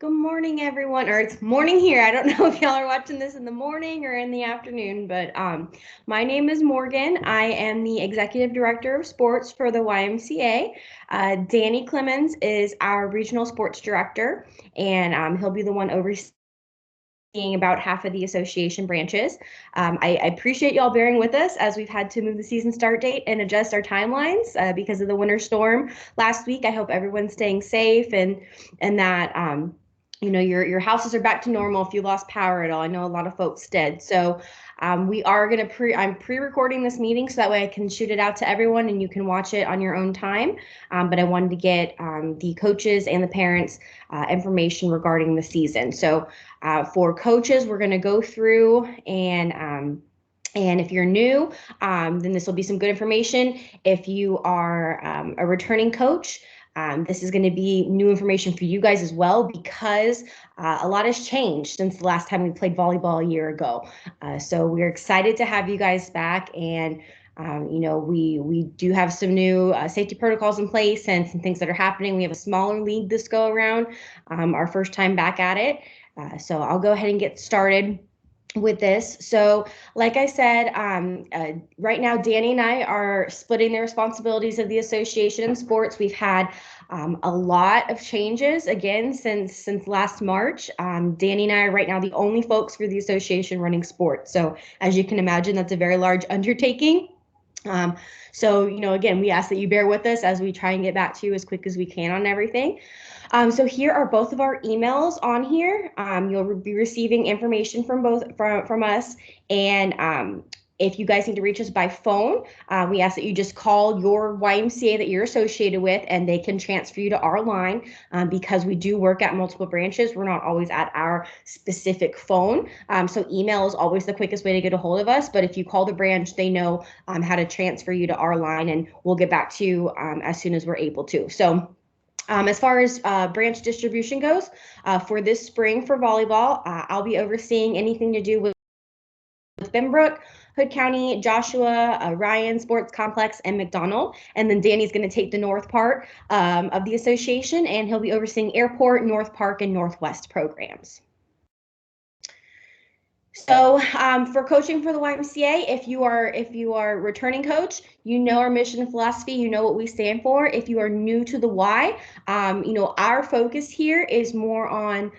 Good morning, everyone, or it's morning here. I don't know if y'all are watching this in the morning or in the afternoon, but my name is Morgan. I am the Executive Director of Sports for the YMCA. Danny Clemens is our Regional Sports Director, and he'll be the one overseeing about half of the association branches. I appreciate y'all bearing with us as we've had to move the season start date and adjust our timelines because of the winter storm last week. I hope everyone's staying safe and that your houses are back to normal if you lost power at all. I know a lot of folks did. So we are going to I'm pre-recording this meeting so that way I can shoot it out to everyone and you can watch it on your own time. But I wanted to get the coaches and the parents information regarding the season. So for coaches, we're going to go through and if you're new, then this will be some good information. If you are a returning coach, this is going to be new information for you guys as well because a lot has changed since the last time we played volleyball a year ago. So we're excited to have you guys back, and we do have some new safety protocols in place and some things that are happening. We have a smaller league this go around, our first time back at it. So I'll go ahead and get started with this. So like I said, right now, Danny and I are splitting the responsibilities of the association in sports. We've had a lot of changes again since last March. Danny and I are right now the only folks for the association running sports. So as you can imagine, that's a very large undertaking. So, again, we ask that you bear with us as we try and get back to you as quick as we can on everything. So here are both of our emails on here. You'll be receiving information from us. And if you guys need to reach us by phone, we ask that you just call your YMCA that you're associated with, and they can transfer you to our line because we do work at multiple branches. We're not always at our specific phone. So email is always the quickest way to get a hold of us. But if you call the branch, they know how to transfer you to our line, and we'll get back to you as soon as we're able to. So as far as branch distribution goes, for this spring for volleyball, I'll be overseeing anything to do with Benbrook, Hood County, Joshua, Ryan Sports Complex, and McDonald. And then Danny's going to take the north part of the association, and he'll be overseeing Airport, North Park, and Northwest programs. So for coaching for the YMCA, if you are a returning coach, you know our mission and philosophy, you know what we stand for. If you are new to the Y, our focus here is more on,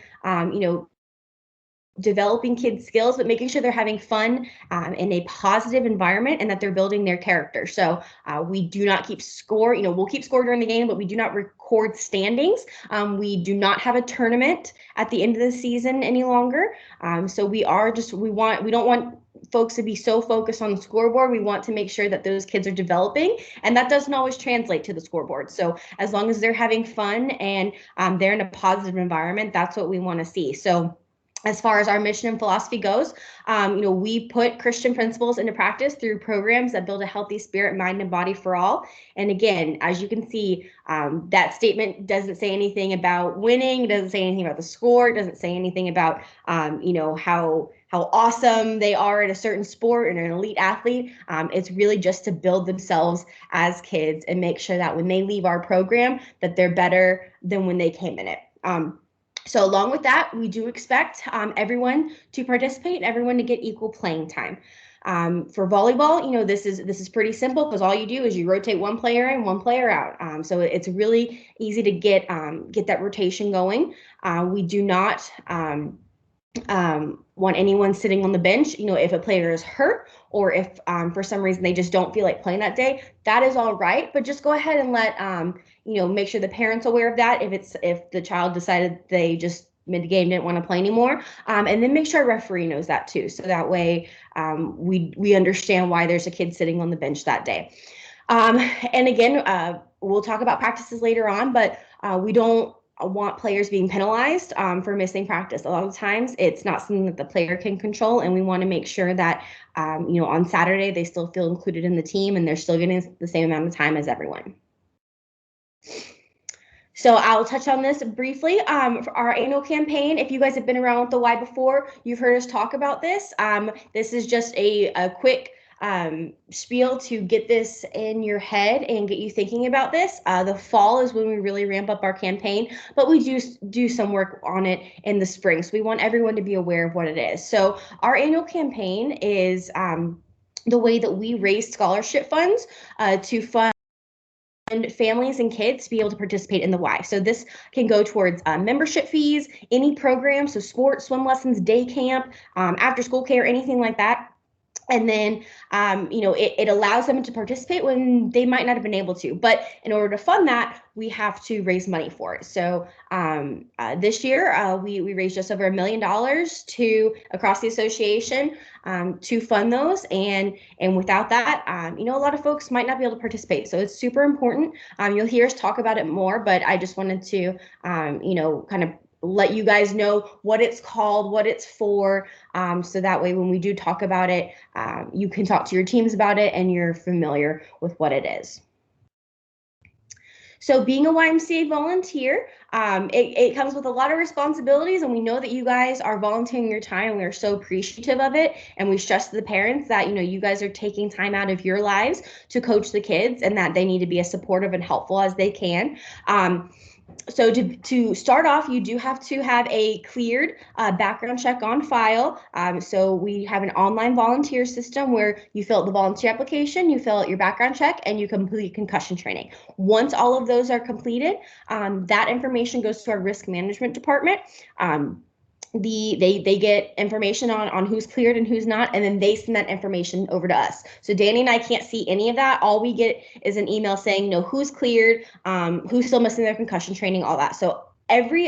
developing kids' skills, but making sure they're having fun in a positive environment and that they're building their character. So we do not keep score. We'll keep score during the game, but we do not record standings. We do not have a tournament at the end of the season any longer. So we don't want folks to be so focused on the scoreboard. We want to make sure that those kids are developing, and that doesn't always translate to the scoreboard. So as long as they're having fun and they're in a positive environment, that's what we want to see. So as far as our mission and philosophy goes, we put Christian principles into practice through programs that build a healthy spirit, mind, and body for all. And again, as you can see, that statement doesn't say anything about winning. It doesn't say anything about the score. It doesn't say anything about, how awesome they are at a certain sport and an elite athlete. It's really just to build themselves as kids and make sure that when they leave our program, that they're better than when they came in it. So along with that, we do expect everyone to participate and everyone to get equal playing time. For volleyball, this is pretty simple because all you do is you rotate one player in, one player out. So it's really easy to get that rotation going. We do not want anyone sitting on the bench. If a player is hurt or if for some reason they just don't feel like playing that day, that is all right. But just go ahead and let make sure the parents aware of that if the child decided they just mid game didn't want to play anymore, and then make sure our referee knows that too, so that way we understand why there's a kid sitting on the bench that day. And again, we'll talk about practices later on, but we don't want players being penalized for missing practice. A lot of times it's not something that the player can control, and we want to make sure that on Saturday they still feel included in the team and they're still getting the same amount of time as everyone. So I'll touch on this briefly. For our annual campaign, if you guys have been around with the Y before, you've heard us talk about this. This is just a quick spiel to get this in your head and get you thinking about this. The fall is when we really ramp up our campaign, but we do some work on it in the spring. So we want everyone to be aware of what it is. So our annual campaign is the way that we raise scholarship funds to fund families and kids to be able to participate in the Y. So this can go towards membership fees, any program, so sports, swim lessons, day camp, after school care, anything like that. And then, it allows them to participate when they might not have been able to. But in order to fund that, we have to raise money for it. So this year, we raised just over $1 million to across the association to fund those. And without that, a lot of folks might not be able to participate. So it's super important. You'll hear us talk about it more, but I just wanted to, kind of let you guys know what it's called, what it's for, so that way when we do talk about it, you can talk to your teams about it and you're familiar with what it is. So being a YMCA volunteer, it comes with a lot of responsibilities, and we know that you guys are volunteering your time. We are so appreciative of it, and we stress to the parents that you guys are taking time out of your lives to coach the kids, and that they need to be as supportive and helpful as they can. So to start off, you do have to have a cleared background check on file. So we have an online volunteer system where you fill out the volunteer application, you fill out your background check, and you complete concussion training. Once all of those are completed, that information goes to our risk management department. They get information on who's cleared and who's not, and then they send that information over to us. So Danny and I can't see any of that. All we get is an email saying, who's cleared, who's still missing their concussion training, all that. So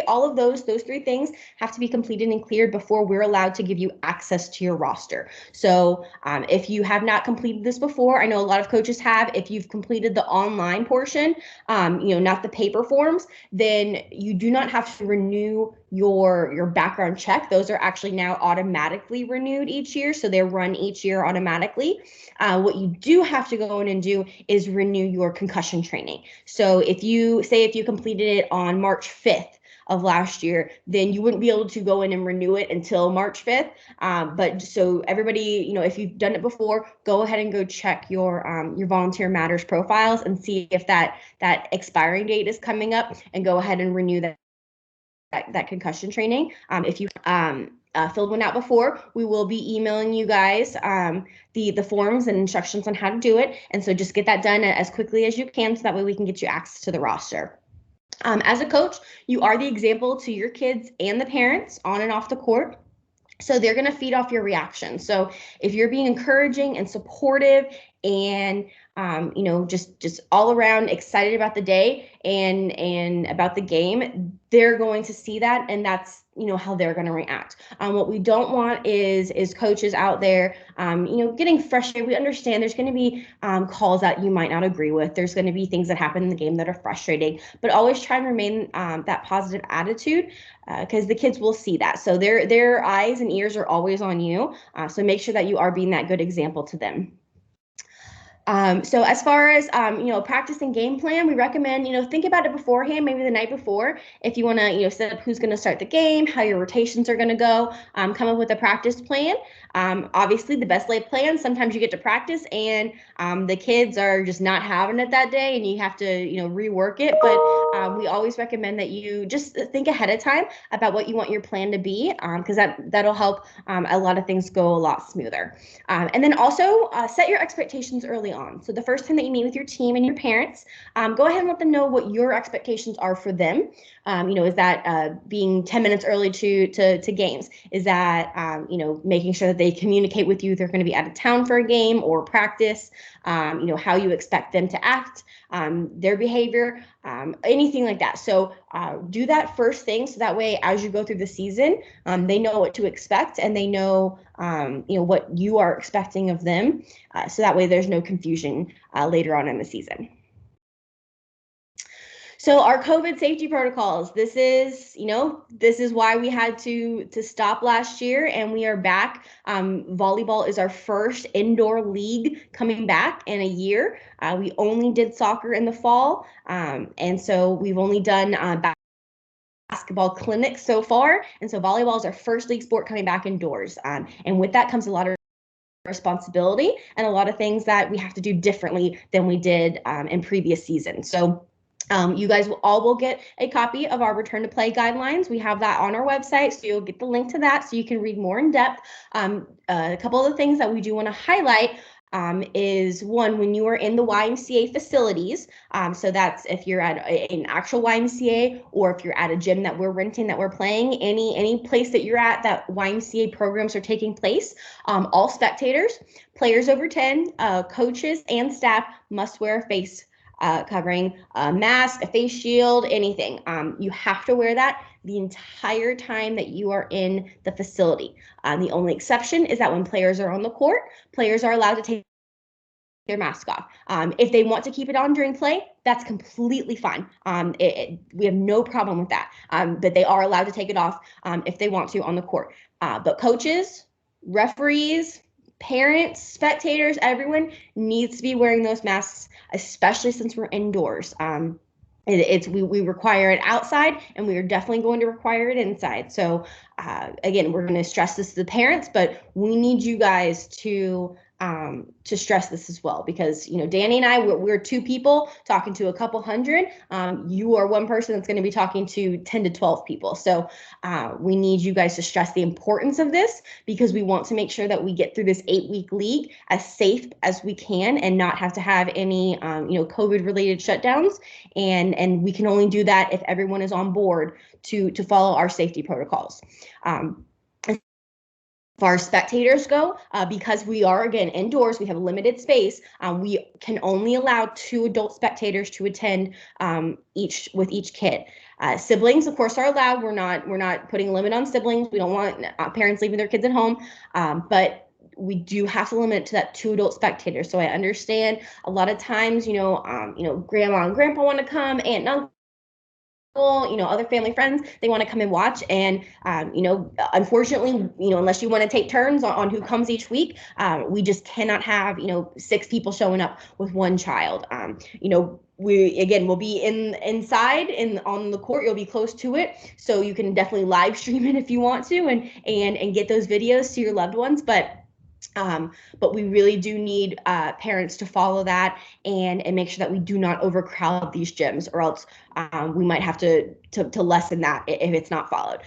all of those three things have to be completed and cleared before we're allowed to give you access to your roster. So if you have not completed this before, I know a lot of coaches have. If you've completed the online portion, not the paper forms, then you do not have to renew your background check. Those are actually now automatically renewed each year, so they're run each year automatically. What you do have to go in and do is renew your concussion training. So if you completed it on March 5th of last year, then you wouldn't be able to go in and renew it until March 5th. But so everybody, if you've done it before, go ahead and go check your Volunteer Matters profiles and see if that expiring date is coming up, and go ahead and renew that concussion training. If you filled one out before, we will be emailing you guys the forms and instructions on how to do it. And so just get that done as quickly as you can, so that way we can get you access to the roster. As a coach, you are the example to your kids and the parents on and off the court. So they're going to feed off your reaction. So if you're being encouraging and supportive and just all around excited about the day and about the game, they're going to see that, and that's how they're going to react. What we don't want is coaches out there getting frustrated. We understand there's going to be calls that you might not agree with. There's going to be things that happen in the game that are frustrating, but always try and remain that positive attitude, because the kids will see that. So their eyes and ears are always on you. So make sure that you are being that good example to them. So as far as, practicing game plan, we recommend, think about it beforehand, maybe the night before, if you want to, set up who's going to start the game, how your rotations are going to go, come up with a practice plan. Obviously the best laid plan, sometimes you get to practice and the kids are just not having it that day and you have to, rework it. But we always recommend that you just think ahead of time about what you want your plan to be, because that'll help a lot of things go a lot smoother. And then also set your expectations early on. So the first time that you meet with your team and your parents, go ahead and let them know what your expectations are for them. Is that being 10 minutes early to games? Is that, making sure that they communicate with you they're going to be out of town for a game or practice, how you expect them to act, their behavior, anything like that. So do that first thing, so that way as you go through the season, they know what to expect and they know, what you are expecting of them. So that way there's no confusion later on in the season. So our COVID safety protocols, this is why we had to stop last year, and we are back. Volleyball is our first indoor league coming back in a year. We only did soccer in the fall, and so we've only done basketball clinics so far. And so volleyball is our first league sport coming back indoors. And with that comes a lot of responsibility and a lot of things that we have to do differently than we did in previous seasons. So you guys will get a copy of our return to play guidelines. We have that on our website, so you'll get the link to that so you can read more in depth. A couple of the things that we do want to highlight is one, when you are in the YMCA facilities, so that's if you're at an actual YMCA or if you're at a gym that we're renting that we're playing, any place that you're at that YMCA programs are taking place, all spectators, players over 10, coaches and staff must wear a face covering, a mask, a face shield, anything. You have to wear that the entire time that you are in the facility. The only exception is that when players are on the court, players are allowed to take their mask off. If they want to keep it on during play, that's completely fine. We have no problem with that. But they are allowed to take it off if they want to on the court. But coaches, referees, parents, spectators, everyone needs to be wearing those masks, especially since we're indoors. We require it outside, and we are definitely going to require it inside. So again, we're going to stress this to the parents, but we need you guys to stress this as well, because Danny and I, we're two people talking to a couple hundred. You are one person that's going to be talking to 10 to 12 people. So we need you guys to stress the importance of this, because we want to make sure that we get through this 8-week league as safe as we can and not have to have any COVID related shutdowns. And we can only do that if everyone is on board to follow our safety protocols. As far as spectators go, because we are, again, indoors, we have limited space, we can only allow 2 adult spectators to attend with each kid. Siblings, of course, are allowed. We're not putting a limit on siblings. We don't want parents leaving their kids at home, but we do have to limit it to that 2 adult spectators. So I understand a lot of times, grandma and grandpa want to come, aunt and uncle, other family friends, they want to come and watch. And, unfortunately, unless you want to take turns on who comes each week, we just cannot have, 6 people showing up with 1 child. We'll be inside and on the court. You'll be close to it, so you can definitely live stream it if you want to, and get those videos to your loved ones. But we really do need parents to follow that and make sure that we do not overcrowd these gyms, or else we might have to lessen that if it's not followed.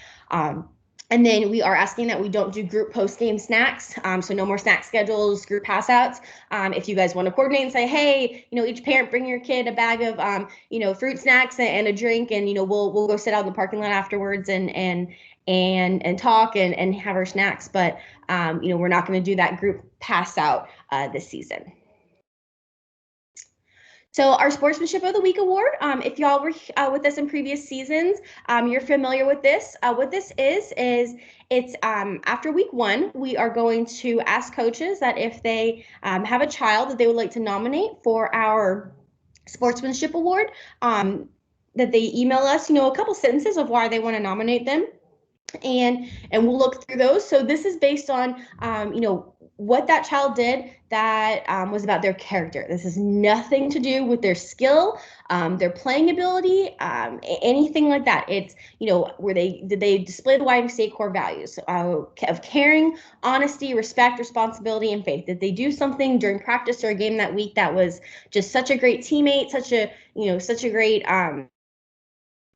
And then we are asking that we don't do group post-game snacks. So no more snack schedules, group pass outs. If you guys want to coordinate and say, hey, each parent bring your kid a bag of, fruit snacks and a drink, and, we'll go sit out in the parking lot afterwards and talk and have our snacks. But, we're not going to do that group pass out this season. So our Sportsmanship of the Week award, if y'all were with us in previous seasons, you're familiar with this. What this is it's after week 1, we are going to ask coaches that if they have a child that they would like to nominate for our Sportsmanship Award, that they email us, a couple sentences of why they want to nominate them. And we'll look through those. So this is based on, what that child did that was about their character. This has nothing to do with their skill, their playing ability, anything like that. It's, did they display the YMCA core values of caring, honesty, respect, responsibility, and faith? Did they do something during practice or a game that week that was just such a great teammate, such a great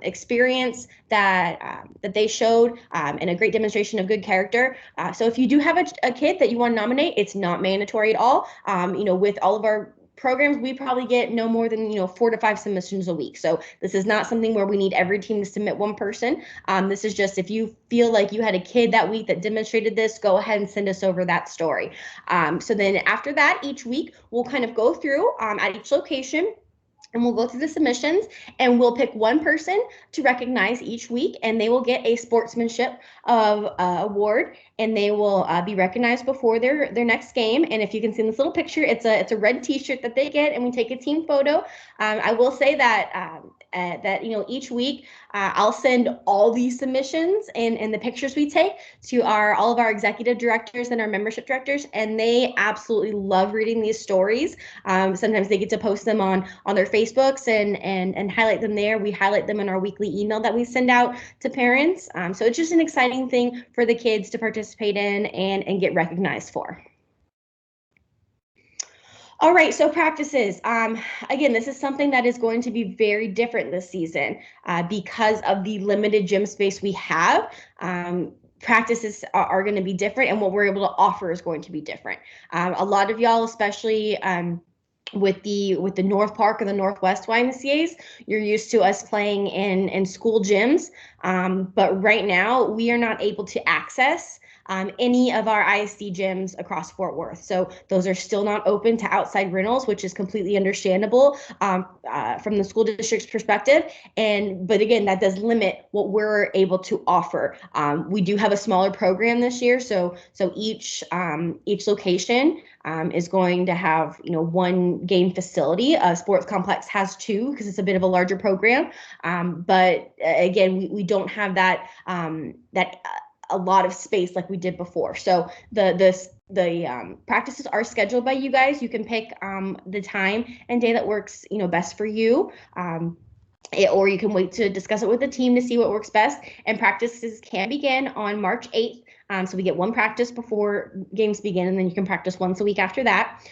experience that they showed, and a great demonstration of good character. So if you do have a kid that you want to nominate, it's not mandatory at all. With all of our programs, we probably get no more than 4 to 5 submissions a week. So this is not something where we need every team to submit 1 person. This is just if you feel like you had a kid that week that demonstrated this, go ahead and send us over that story. So then after that, each week we'll kind of go through at each location, and we'll go through the submissions, and we'll pick 1 person to recognize each week, and they will get a sportsmanship award, and they will be recognized before their next game. And if you can see in this little picture, it's a red T-shirt that they get, and we take a team photo. I will say that each week I'll send all these submissions and the pictures we take to all of our executive directors and our membership directors, and they absolutely love reading these stories. Sometimes they get to post them on their Facebooks and highlight them there. We highlight them in our weekly email that we send out to parents. So it's just an exciting thing for the kids to participate in and get recognized for. All right, so practices. Again, this is something that is going to be very different this season because of the limited gym space we have. Practices are going to be different, and what we're able to offer is going to be different. A lot of y'all, especially with the North Park or the Northwest YMCA's, you're used to us playing in school gyms, but right now we are not able to access any of our ISD gyms across Fort Worth. So those are still not open to outside rentals, which is completely understandable from the school district's perspective. But again, that does limit what we're able to offer. We do have a smaller program this year, so each location is going to have one game facility. Sports complex has two because it's a bit of a larger program. But again, we don't have that a lot of space like we did before. So the practices are scheduled by you guys. You can pick the time and day that works best for you. Or you can wait to discuss it with the team to see what works best. And practices can begin on March 8th. So we get one practice before games begin, and then you can practice once a week after that.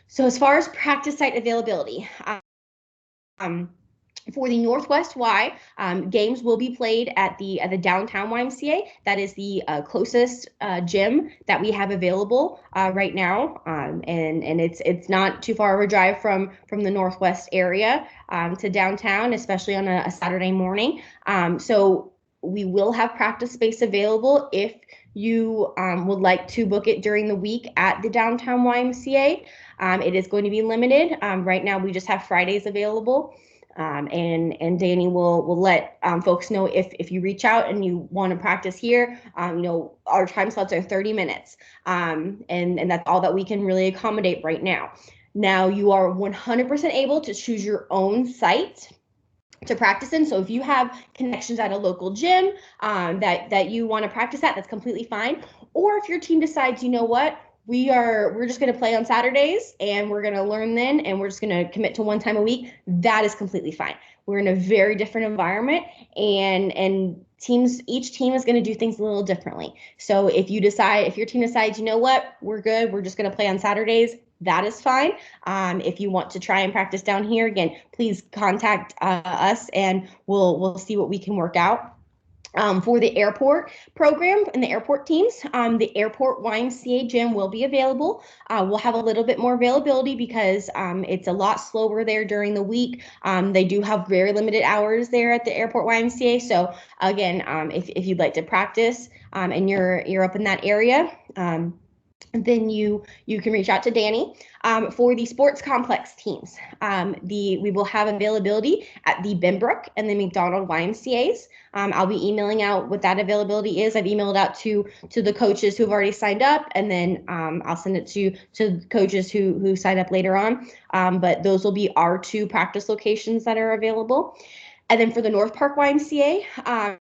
So as far as practice site availability, for the Northwest Y, games will be played at the downtown YMCA. That is the closest gym that we have available right now, and it's not too far of a drive from the Northwest area to downtown, especially on a Saturday morning. So we will have practice space available if you would like to book it during the week at the downtown YMCA. It is going to be limited. Right now, we just have Fridays available. And Danny will let folks know if you reach out and you want to practice here. Our time slots are 30 minutes, and that's all that we can really accommodate right now. Now you are 100% able to choose your own site to practice in. So if you have connections at a local gym that you want to practice at, that's completely fine. Or if your team decides, you know what, we're just going to play on Saturdays and we're going to learn then, and we're just going to commit to one time a week, that is completely fine. We're in a very different environment, and each team is going to do things a little differently. So if your team decides, you know what, we're good, we're just going to play on Saturdays, that is fine. If you want to try and practice down here, again, please contact us and we'll see what we can work out. For the airport program and the airport teams, the airport YMCA gym will be available. We'll have a little bit more availability because it's a lot slower there during the week. They do have very limited hours there at the airport YMCA. So again, if you'd like to practice and you're up in that area, then you can reach out to Danny. For the sports complex teams, we will have availability at the Benbrook and the McDonald YMCA's. I'll be emailing out what that availability is. I've emailed out to the coaches who've already signed up, and then I'll send it to coaches who sign up later on. But those will be our two practice locations that are available. And then for the North Park YMCA,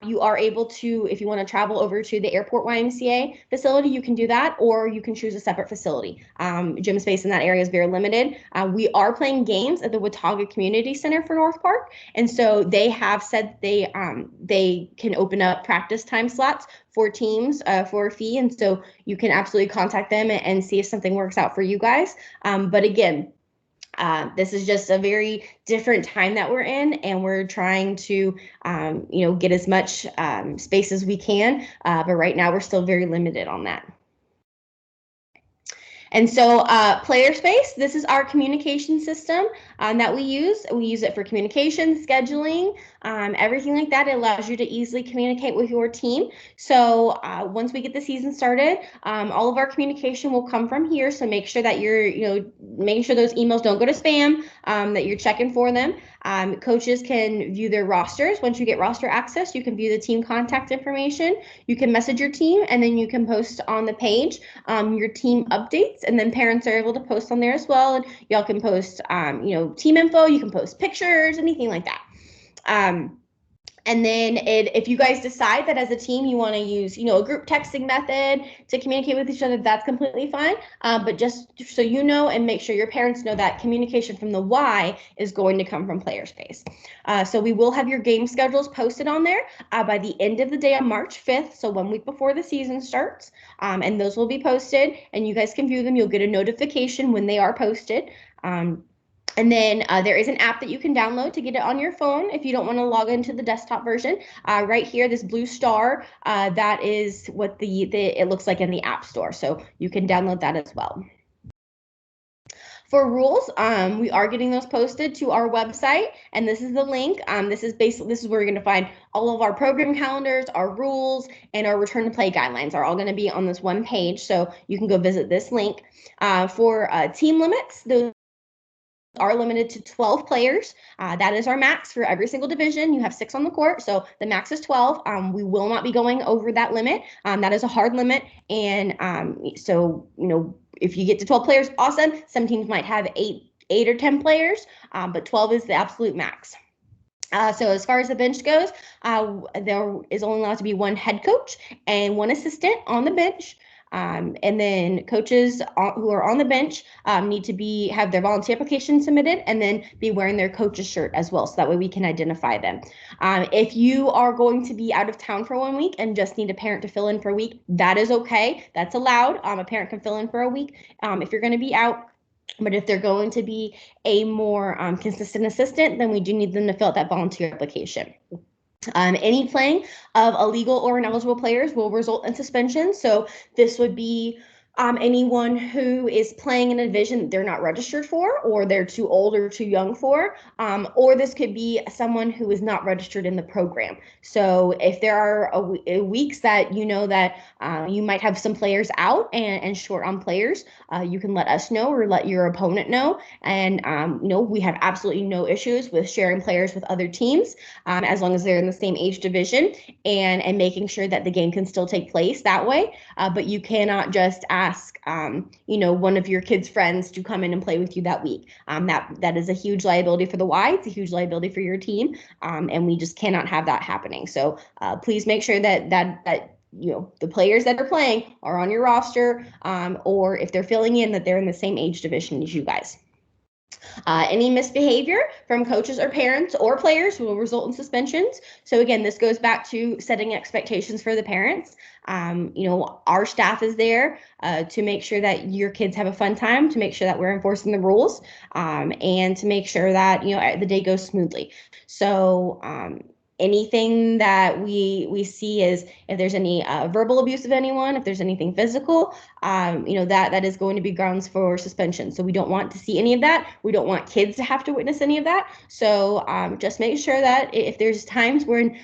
you are able to, if you want to travel over to the airport YMCA facility, you can do that, or you can choose a separate facility. Gym space in that area is very limited. We are playing games at the Watauga Community Center for North Park, and so they have said they can open up practice time slots for teams for a fee, and so you can absolutely contact them and see if something works out for you guys. But again, this is just a very different time that we're in, and we're trying to, get as much space as we can. But right now, we're still very limited on that. And so player space, this is our communication system that we use. We use it for communication, scheduling, everything like that. It allows you to easily communicate with your team. So once we get the season started, all of our communication will come from here. So make sure that you're, making sure those emails don't go to spam, that you're checking for them. Coaches can view their rosters. Once you get roster access, you can view the team contact information. You can message your team, and then you can post on the page your team updates, and then parents are able to post on there as well. And y'all can post, team info. You can post pictures, anything like that. And then if you guys decide that as a team you want to use, a group texting method to communicate with each other, that's completely fine. But just so you know, and make sure your parents know, that communication from the Y is going to come from player space. So we will have your game schedules posted on there by the end of the day on March 5th. So 1 week before the season starts. And those will be posted and you guys can view them. You'll get a notification when they are posted. And then there is an app that you can download to get it on your phone if you don't want to log into the desktop version. Right here, this blue star, that is what it looks like in the App Store. So you can download that as well. For rules, we are getting those posted to our website, and this is the link. This is where you're going to find all of our program calendars, our rules, and our return to play guidelines are all going to be on this one page. So you can go visit this link. For team limits, those are limited to 12 players. That is our max for every single division. You have 6 on the court, so the max is 12. We will not be going over that limit. That is a hard limit, and so if you get to 12 players, awesome. Some teams might have 8 or 10 players, but 12 is the absolute max. So as far as the bench goes, there is only allowed to be 1 head coach and 1 assistant on the bench. And then coaches who are on the bench need to have their volunteer application submitted and then be wearing their coach's shirt as well. So that way we can identify them. If you are going to be out of town for 1 week and just need a parent to fill in for a week, that is okay. That's allowed. A parent can fill in for a week if you're going to be out. But if they're going to be a more consistent assistant, then we do need them to fill out that volunteer application. Any playing of illegal or ineligible players will result in suspension. So this would be anyone who is playing in a division they're not registered for, or they're too old or too young for, or this could be someone who is not registered in the program. So if there are weeks that that you might have some players out and short on players, you can let us know or let your opponent know. And we have absolutely no issues with sharing players with other teams as long as they're in the same age division, and making sure that the game can still take place that way. But you cannot just ask one of your kids' friends to come in and play with you that week. That is a huge liability for the Y. It's a huge liability for your team, and we just cannot have that happening. So please make sure that the players that are playing are on your roster, or if they're filling in, that they're in the same age division as you guys. Any misbehavior from coaches or parents or players will result in suspensions. So again, this goes back to setting expectations for the parents. Our staff is there to make sure that your kids have a fun time, to make sure that we're enforcing the rules, and to make sure that the day goes smoothly. So anything that we see is, if there's any verbal abuse of anyone, if there's anything physical, that is going to be grounds for suspension. So we don't want to see any of that. We don't want kids to have to witness any of that. So just make sure that if there's times when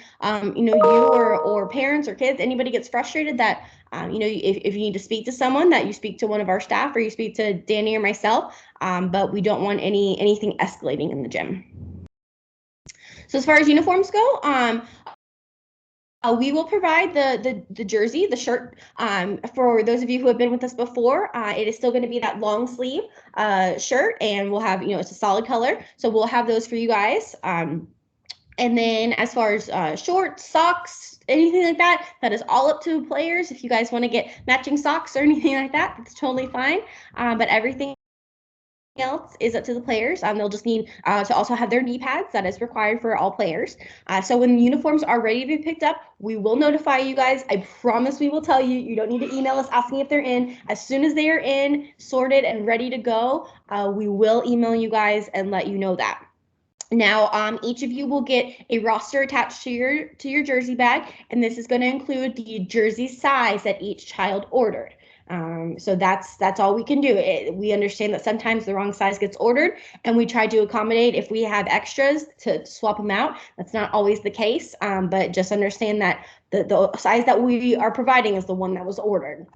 you or parents or kids, anybody gets frustrated, that if you need to speak to someone, that you speak to one of our staff or you speak to Danny or myself. But we don't want anything escalating in the gym. So as far as uniforms go, we will provide the jersey, the shirt. For those of you who have been with us before, it is still going to be that long sleeve shirt, and we'll have, it's a solid color. So we'll have those for you guys. And then as far as shorts, socks, anything like that, that is all up to players. If you guys want to get matching socks or anything like that, that's totally fine. But everything else is up to the players. They'll just need to also have their knee pads. That is required for all players. So when the uniforms are ready to be picked up, we will notify you guys. I promise we will tell you. You don't need to email us asking if they're in. As soon as they are in, sorted, and ready to go, we will email you guys and let you know that. Now, each of you will get a roster attached to your jersey bag, and this is going to include the jersey size that each child ordered. So that's all we can do. We understand that sometimes the wrong size gets ordered, and we try to accommodate if we have extras to swap them out. That's not always the case, but just understand that the size that we are providing is the one that was ordered.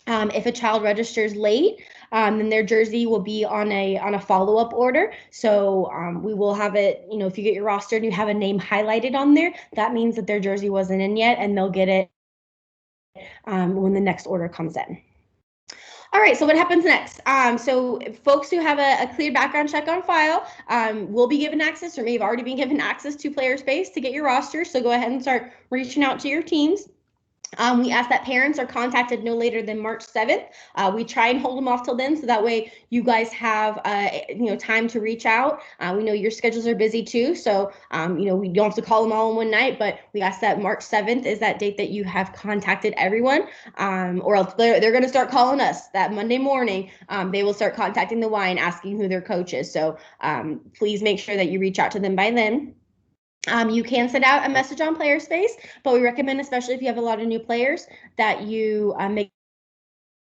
If a child registers late, then their jersey will be on a follow-up order. So we will have it, if you get your roster and you have a name highlighted on there, that means that their jersey wasn't in yet, and they'll get it when the next order comes in. All right, so what happens next? So folks who have a clear background check on file will be given access, or may have already been given access to Player Space to get your roster. So go ahead and start reaching out to your teams. We ask that parents are contacted no later than March 7th. We try and hold them off till then, so that way you guys have time to reach out. We know your schedules are busy too, so we don't have to call them all in one night, but we ask that March 7th is that date that you have contacted everyone, or else they're going to start calling us that Monday morning. They will start contacting the Y and asking who their coach is. So please make sure that you reach out to them by then. You can send out a message on Player Space, but we recommend, especially if you have a lot of new players, that you make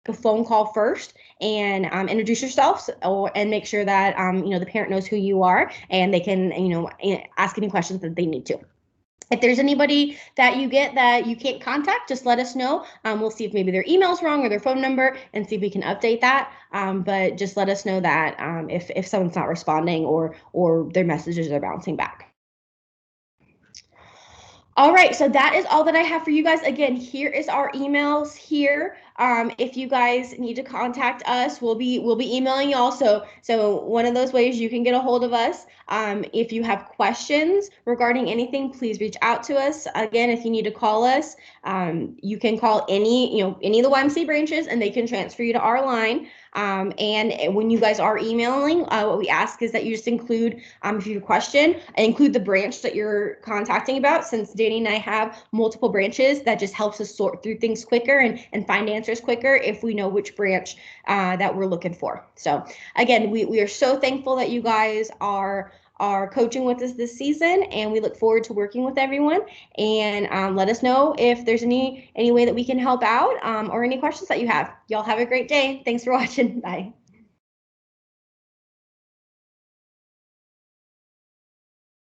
a phone call first and introduce yourselves, and make sure that the parent knows who you are and they can ask any questions that they need to. If there's anybody that you get that you can't contact, just let us know. We'll see if maybe their email's wrong or their phone number and see if we can update that. But just let us know that if someone's not responding or their messages are bouncing back. All right, so that is all that I have for you guys. Again, here is our emails here. If you guys need to contact us, we'll be emailing y'all. So one of those ways you can get a hold of us. If you have questions regarding anything, please reach out to us. Again, if you need to call us, you can call any of the YMCA branches and they can transfer you to our line. And when you guys are emailing, what we ask is that you just include, if you have a question, include the branch that you're contacting about. Since Danny and I have multiple branches, that just helps us sort through things quicker and find answers quicker if we know which branch that we're looking for. So again, we are so thankful that you guys are coaching with us this season, and we look forward to working with everyone. And let us know if there's any way that we can help out, or any questions that you have. Y'all have a great day. Thanks for watching. Bye.